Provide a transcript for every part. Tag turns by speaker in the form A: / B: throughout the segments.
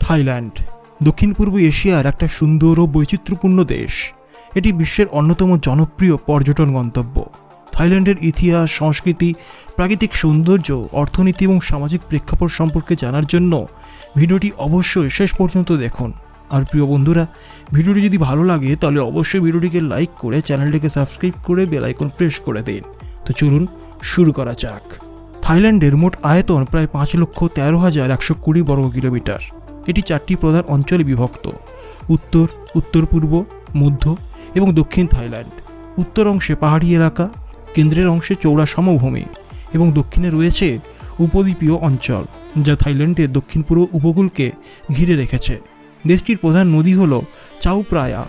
A: Thailand দক্ষিণ পূর্ব এশিয়ার একটা সুন্দর ও বৈচিত্র্যপূর্ণ দেশ। এটি বিশ্বের অন্যতম জনপ্রিয় পর্যটন গন্তব্য। থাইল্যান্ডের ইতিহাস, সংস্কৃতি, প্রাকৃতিক সৌন্দর্য, অর্থনীতি এবং সামাজিক প্রেক্ষাপট সম্পর্কে জানার জন্য ভিডিওটি অবশ্যই শেষ পর্যন্ত দেখুন। আর প্রিয় বন্ধুরা, ভিডিওটি যদি ভালো লাগে তাহলে অবশ্যই ভিডিওটিকে লাইক করে চ্যানেলটিকে সাবস্ক্রাইব করে বেল আইকন প্রেস করে দিন। তো চলুন শুরু করা যাক। থাইল্যান্ডের মোট আয়তন প্রায় 5,13,120 বর্গ কিলোমিটার। এটি 4টি প্রধান অঞ্চলে বিভক্ত: উত্তর, উত্তর পূর্ব, মধ্য এবং দক্ষিণ থাইল্যান্ড। উত্তর অংশে পাহাড়ি এলাকা, কেন্দ্রের অংশে চওড়া সমভূমি এবং দক্ষিণে রয়েছে উপদ্বীপীয় অঞ্চল, যা থাইল্যান্ডের দক্ষিণ পূর্ব উপকূলকে ঘিরে রেখেছে। দেশটির প্রধান নদী হল চাও প্রায়া,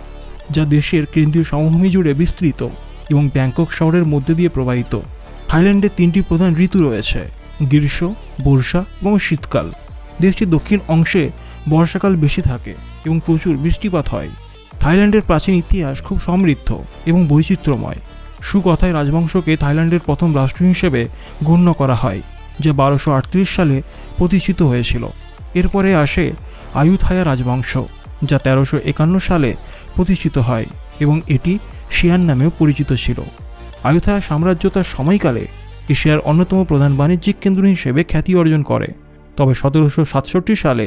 A: যা দেশের কেন্দ্রীয় সমভূমি জুড়ে বিস্তৃত এবং ব্যাংকক শহরের মধ্যে দিয়ে প্রবাহিত। থাইল্যান্ডের 3টি প্রধান ঋতু রয়েছে: গ্রীষ্ম, বর্ষা এবং শীতকাল। দেশটির দক্ষিণ অংশে বর্ষাকাল বেশি থাকে এবং প্রচুর বৃষ্টিপাত হয়। থাইল্যান্ডের প্রাচীন ইতিহাস খুব সমৃদ্ধ এবং বৈচিত্র্যময়। সুকথায় রাজবংশকে থাইল্যান্ডের প্রথম রাষ্ট্র হিসেবে গণ্য করা হয়, যা 1238 সালে প্রতিষ্ঠিত হয়েছিল। এরপরে আসে আয়ুথায়া রাজবংশ, যা 1351 সালে প্রতিষ্ঠিত হয় এবং এটি শিয়ান নামেও পরিচিত ছিল। আয়ুথায়া সাম্রাজ্য তার সময়কালে এশিয়ার অন্যতম প্রধান বাণিজ্যিক কেন্দ্র হিসেবে খ্যাতি অর্জন করে। তবে 1767 সালে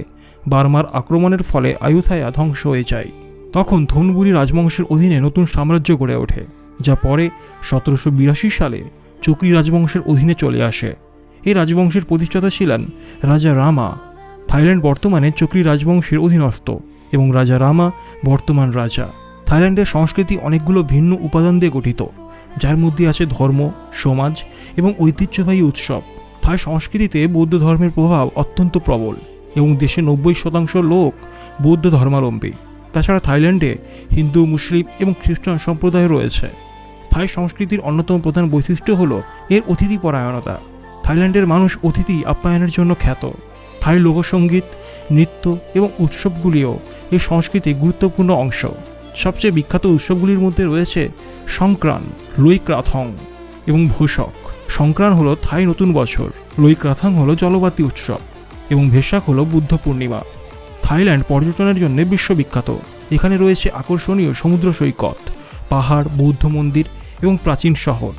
A: বার্মার আক্রমণের ফলে আয়ুথায়া ধ্বংস হয়ে যায়। তখন থোনবুরি রাজবংশের অধীনে নতুন সাম্রাজ্য গড়ে ওঠে, যা পরে 1782 সালে চক্রী রাজবংশের অধীনে চলে আসে। এই রাজবংশের প্রতিষ্ঠাতা ছিলেন রাজা রামা। থাইল্যান্ড বর্তমানে চক্রী রাজবংশের অধীনস্থ এবং রাজা রামা বর্তমান রাজা। থাইল্যান্ডের সংস্কৃতি অনেকগুলো ভিন্ন উপাদান দিয়ে গঠিত, যার মধ্যে আছে ধর্ম, সমাজ এবং ঐতিহ্যবাহী উৎসব। থাই সংস্কৃতিতে বৌদ্ধ ধর্মের প্রভাব অত্যন্ত প্রবল এবং দেশের 90% লোক বৌদ্ধ ধর্মাবলম্বী। তাছাড়া থাইল্যান্ডে হিন্দু, মুসলিম এবং খ্রিস্টান সম্প্রদায় রয়েছে। থাই সংস্কৃতির অন্যতম প্রধান বৈশিষ্ট্য হল এর অতিথিপরায়ণতা। থাইল্যান্ডের মানুষ অতিথি আপ্যায়নের জন্য খ্যাত। থাই লোকসঙ্গীত, নৃত্য এবং উৎসবগুলিও এই সংস্কৃতির গুরুত্বপূর্ণ অংশ। সবচেয়ে বিখ্যাত উৎসবগুলির মধ্যে রয়েছে সংক্রান, লুইক্রাথং এবং ভোসক। সংক্রান হলো থাই নতুন বছর, লুইক্রাথং হলো জলবাতি উৎসব এবং ভেসাক হলো বুদ্ধ পূর্ণিমা। থাইল্যান্ড পর্যটনের জন্য বিশ্ববিখ্যাত। এখানে রয়েছে আকর্ষণীয় সমুদ্র সৈকত, পাহাড়, বৌদ্ধ মন্দির এবং প্রাচীন শহর।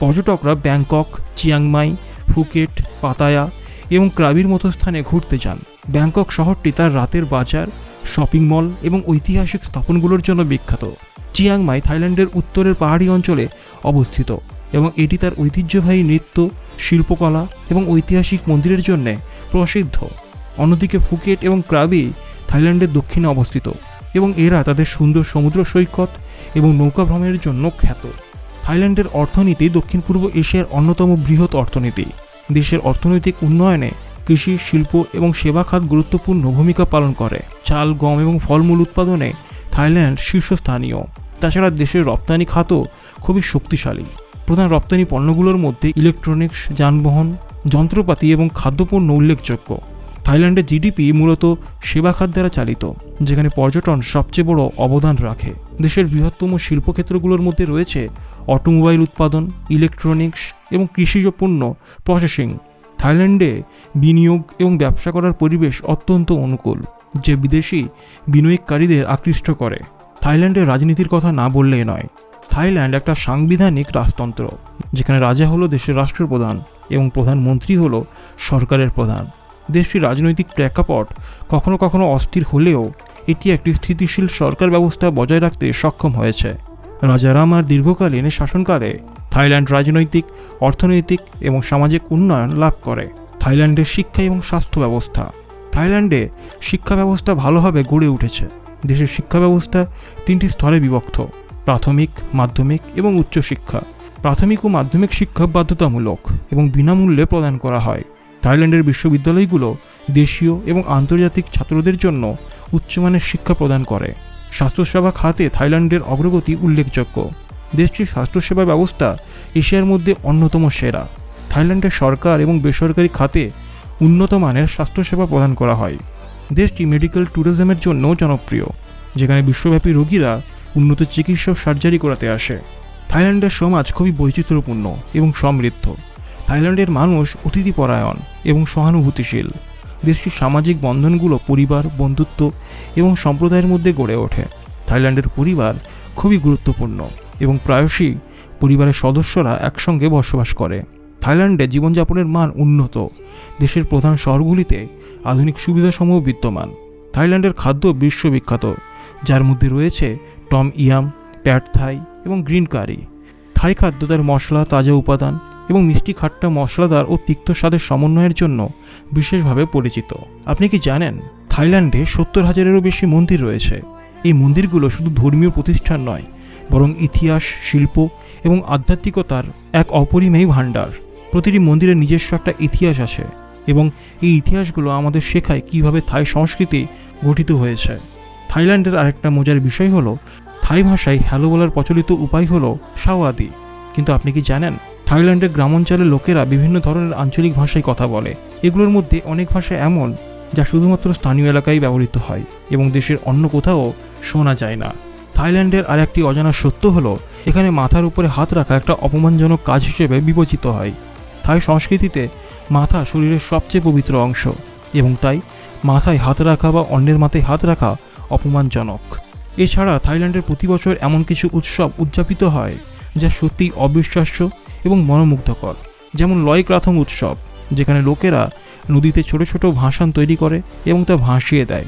A: পর্যটকরা ব্যাংকক, চিয়াংমাই, ফুকেট, পাতায়া এবং ক্রাবির মতো স্থানে ঘুরতে যান। ব্যাংকক শহরটি তার রাতের বাজার, শপিং মল এবং ঐতিহাসিক স্থাপনগুলোর জন্য বিখ্যাত। চিয়াংমাই থাইল্যান্ডের উত্তরের পাহাড়ি অঞ্চলে অবস্থিত এবং এটি তার ঐতিহ্যবাহী নৃত্য, শিল্পকলা এবং ঐতিহাসিক মন্দিরের জন্য প্রসিদ্ধ। অন্যদিকে ফুকেট এবং ক্রাবি থাইল্যান্ডের দক্ষিণে অবস্থিত এবং এরা তাদের সুন্দর সমুদ্র সৈকত এবং নৌকা ভ্রমণের জন্য খ্যাত। থাইল্যান্ডের অর্থনীতি দক্ষিণ পূর্ব এশিয়ার অন্যতম বৃহৎ অর্থনীতি। দেশের অর্থনৈতিক উন্নয়নে কৃষি, শিল্প এবং সেবা খাত গুরুত্বপূর্ণ ভূমিকা পালন করে। চাল, গম এবং ফলমূল উৎপাদনে থাইল্যান্ড শীর্ষস্থানীয়। তাছাড়া দেশের রপ্তানি খাতও খুবই শক্তিশালী। প্রধান রপ্তানি পণ্যগুলোর মধ্যে ইলেকট্রনিক্স, যানবাহন, যন্ত্রপাতি এবং খাদ্যপণ্য উল্লেখযোগ্য। থাইল্যান্ডের জিডিপি মূলত সেবা খাত দ্বারা চালিত, যেখানে পর্যটন সবচেয়ে বড় অবদান রাখে। দেশের বৃহত্তম শিল্পক্ষেত্রগুলোর মধ্যে রয়েছে অটোমোবাইল উৎপাদন, ইলেকট্রনিক্স এবং কৃষিজ পণ্য প্রসেসিং। থাইল্যান্ডে বিনিয়োগ এবং ব্যবসা করার পরিবেশ অত্যন্ত অনুকূল, যে বিদেশি বিনিয়োগকারীদের আকৃষ্ট করে। থাইল্যান্ডের রাজনীতির কথা না বললেই নয়। থাইল্যান্ড একটা সাংবিধানিক রাজতন্ত্র, যেখানে রাজা হলো দেশের রাষ্ট্রপ্রধান এবং প্রধানমন্ত্রী হলো সরকারের প্রধান। দেশটির রাজনৈতিক প্রেক্ষাপট কখনো কখনো অস্থির হলেও এটি একটি স্থিতিশীল সরকার ব্যবস্থা বজায় রাখতে সক্ষম হয়েছে। রাজা রামার দীর্ঘকালীন শাসনকালে থাইল্যান্ড রাজনৈতিক, অর্থনৈতিক এবং সামাজিক উন্নয়ন লাভ করে। থাইল্যান্ডের শিক্ষা এবং স্বাস্থ্য ব্যবস্থা। থাইল্যান্ডে শিক্ষা ব্যবস্থা ভালোভাবে গড়ে উঠেছে। দেশের শিক্ষা ব্যবস্থা 3টি স্তরে বিভক্ত: প্রাথমিক, মাধ্যমিক এবং উচ্চশিক্ষা। প্রাথমিক ও মাধ্যমিক শিক্ষা বাধ্যতামূলক এবং বিনামূল্যে প্রদান করা হয়। থাইল্যান্ডের বিশ্ববিদ্যালয়গুলো দেশীয় এবং আন্তর্জাতিক ছাত্রদের জন্য উচ্চমানের শিক্ষা প্রদান করে। স্বাস্থ্যসেবা খাতে থাইল্যান্ডের অগ্রগতি উল্লেখযোগ্য। দেশটির স্বাস্থ্যসেবা ব্যবস্থা এশিয়ার মধ্যে অন্যতম সেরা। থাইল্যান্ডের সরকার এবং বেসরকারি খাতে উন্নত মানের স্বাস্থ্যসেবা প্রদান করা হয়। দেশটি মেডিকেল ট্যুরিজমের জন্যও জনপ্রিয়, যেখানে বিশ্বব্যাপী রোগীরা উন্নত চিকিৎসা সার্জারি করাতে আসে। থাইল্যান্ডের সমাজ খুবই বৈচিত্র্যপূর্ণ এবং সমৃদ্ধ। থাইল্যান্ডের মানুষ অতিথিপরায়ণ এবং সহানুভূতিশীল। দেশটির সামাজিক বন্ধনগুলো পরিবার, বন্ধুত্ব এবং সম্প্রদায়ের মধ্যে গড়ে ওঠে। থাইল্যান্ডের পরিবার খুবই গুরুত্বপূর্ণ এবং প্রায়শই পরিবারের সদস্যরা একসঙ্গে বসবাস করে। থাইল্যান্ডে জীবনযাপনের মান উন্নত। দেশের প্রধান শহরগুলিতে আধুনিক সুবিধাসমূহ বিদ্যমান। থাইল্যান্ডের খাদ্য বিশ্ববিখ্যাত, যার মধ্যে রয়েছে টম ইয়াম, প্যাড থাই এবং গ্রিন কারি। থাই খাদ্য তার মশলা, তাজা উপাদান এবং মিষ্টি খাট্টা মশলাদার ও তিক্ত স্বাদের সমন্বয়ের জন্য বিশেষভাবে পরিচিত। আপনি কি জানেন থাইল্যান্ডে 70,000-এরও বেশি মন্দির রয়েছে? এই মন্দিরগুলো শুধু ধর্মীয় প্রতিষ্ঠান নয়, বরং ইতিহাস, শিল্প এবং আধ্যাত্মিকতার এক অপরিমেয় ভাণ্ডার। প্রতিটি মন্দিরের নিজস্ব একটা ইতিহাস আছে এবং এই ইতিহাসগুলো আমাদের শেখায় কীভাবে থাই সংস্কৃতি গঠিত হয়েছে। থাইল্যান্ডের আরেকটা মজার বিষয় হলো থাই ভাষায় হ্যালো বলার প্রচলিত উপায় হলো সাওয়াদি। কিন্তু আপনি কি জানেন থাইল্যান্ডের গ্রামাঞ্চলের লোকেরা বিভিন্ন ধরনের আঞ্চলিক ভাষায় কথা বলে। এগুলোর মধ্যে অনেক ভাষা এমন যা শুধুমাত্র স্থানীয় এলাকায় ব্যবহৃত হয় এবং দেশের অন্য কোথাও শোনা যায় না। থাইল্যান্ডের আর একটি অজানা সত্য হলো এখানে মাথার উপরে হাত রাখা একটা অপমানজনক কাজ হিসেবে বিবেচিত হয়। থাই সংস্কৃতিতে মাথা শরীরের সবচেয়ে পবিত্র অংশ এবং তাই মাথায় হাত রাখা বা অন্যের মাথায় হাত রাখা অপমানজনক। এছাড়া থাইল্যান্ডের প্রতি বছর এমন কিছু উৎসব উদযাপিত হয় যা সত্যিই অবিশ্বাস্য এবং মনোমুগ্ধকর, যেমন লয় ক্রাথং উৎসব, যেখানে লোকেরা নদীতে ছোট ছোট ভাসান তৈরি করে এবং তা ভাসিয়ে দেয়।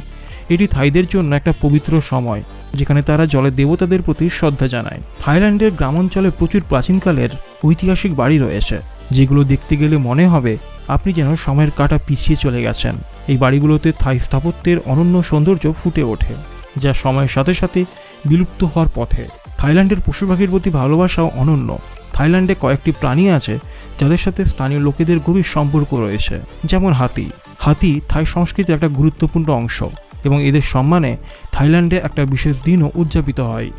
A: এটি থাইদের জন্য একটা পবিত্র সময় যেখানে তারা জলের দেবতাদের প্রতি শ্রদ্ধা জানায়। থাইল্যান্ডের গ্রামাঞ্চলে প্রচুর প্রাচীনকালের ঐতিহাসিক বাড়ি রয়েছে, যেগুলো দেখতে গেলে মনে হবে আপনি যেন সময়ের কাঁটা পিছিয়ে চলে গেছেন। এই বাড়িগুলোতে থাই স্থাপত্যের অনন্য সৌন্দর্য ফুটে ওঠে, যা সময়ের সাথে সাথে বিলুপ্ত হওয়ার পথে। থাইল্যান্ডের পশু পাখির প্রতি ভালোবাসাও অনন্য। থাইল্যান্ডে কয়েকটি প্রাণী আছে যাদের সাথে স্থানীয় লোকেদের গভীর সম্পর্ক রয়েছে, যেমন হাতি। হাতি থাই সংস্কৃতির একটা গুরুত্বপূর্ণ অংশ এবং এদের সম্মানে থাইল্যান্ডে একটা বিশেষ দিনও উদযাপিত হয়।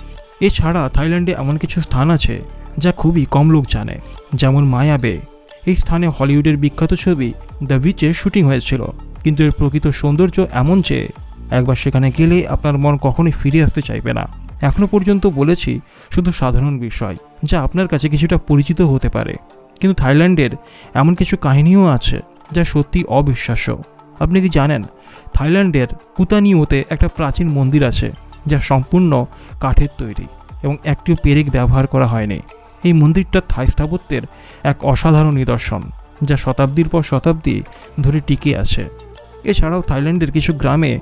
A: এছাড়া থাইল্যান্ডে এমন কিছু স্থান আছে যা খুবই কম লোক জানে, যেমন মায়া বে। এই স্থানে হলিউডের বিখ্যাত ছবি দ্য উইচের শুটিং হয়েছিল, কিন্তু এর প্রকৃত সৌন্দর্য এমন যে একবার সেখানে গেলেই আপনার মন কখনোই ফিরে আসতে চাইবে না। এখনও পর্যন্ত বলেছি শুধু সাধারণ বিষয় যা আপনার কাছে কিছুটা পরিচিত হতে পারে, কিন্তু থাইল্যান্ডের এমন কিছু কাহিনীও আছে যা সত্যি অবিশ্বাস্য। আপনি কি জানেন থাইল্যান্ডের পুতানিওতে একটা প্রাচীন মন্দির আছে যা সম্পূর্ণ কাঠের তৈরি এবং একটিও পেরেক ব্যবহার করা হয়নি। এই মন্দিরটা থাই স্থাপত্যের এক অসাধারণ নিদর্শন যা শতাব্দীর পর শতাব্দী ধরে টিকে আছে। এছাড়াও থাইল্যান্ডের কিছু গ্রামে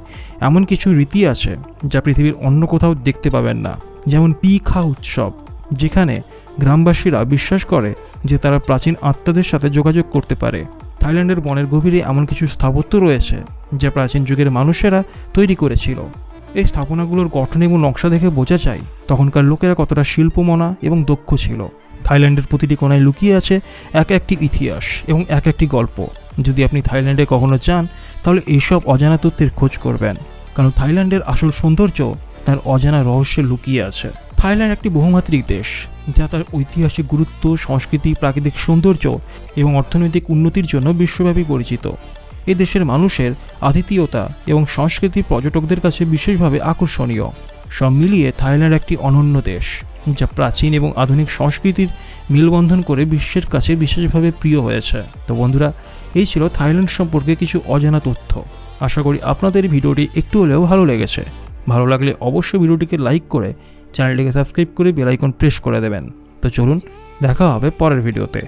A: এমন কিছু রীতি আছে যা পৃথিবীর অন্য কোথাও দেখতে পাবেন না, যেমন পি খা উৎসব, যেখানে গ্রামবাসীরা বিশ্বাস করে যে তারা প্রাচীন আত্মাদের সাথে যোগাযোগ করতে পারে। থাইল্যান্ডের বনের গভীরে এমন কিছু স্থাপত্য রয়েছে যা প্রাচীন যুগের মানুষেরা তৈরি করেছিল। এই স্থাপনাগুলোর গঠন এবং নকশা দেখে বোঝা যায় তখনকার লোকেরা কতটা শিল্পমনা এবং দক্ষ ছিল। থাইল্যান্ডের প্রতিটি কোণায় লুকিয়ে আছে এক একটি ইতিহাস এবং এক একটি গল্প। যদি আপনি থাইল্যান্ডে কখনো যান তাহলে এইসব অজানা তথ্যের খোঁজ করবেন, কারণ থাইল্যান্ডের আসল সৌন্দর্য তার অজানা রহস্যে লুকিয়ে আছে। থাইল্যান্ড একটি বহুমাত্রিক দেশ যা তার ঐতিহাসিক গুরুত্ব, সংস্কৃতি, প্রাকৃতিক সৌন্দর্য এবং অর্থনৈতিক উন্নতির জন্য বিশ্বব্যাপী পরিচিত। এ দেশের মানুষের আতিথেয়তা এবং সংস্কৃতি পর্যটকদের কাছে বিশেষভাবে আকর্ষণীয়। সব মিলিয়ে থাইল্যান্ড একটি অনন্য দেশ যা প্রাচীন এবং আধুনিক সংস্কৃতির মেলবন্ধন করে বিশ্বের কাছে বিশেষভাবে প্রিয় হয়েছে। তো বন্ধুরা, এই ছিল থাইল্যান্ড সম্পর্কে কিছু অজানা তথ্য। আশা করি আপনাদের ভিডিওটি একটু হলেও ভালো লেগেছে। ভালো লাগলে অবশ্যই ভিডিওটিকে লাইক করে চ্যানেলটিকে সাবস্ক্রাইব করে বেল আইকন প্রেস করে দেবেন। তো চলুন, দেখা হবে পরের ভিডিওতে।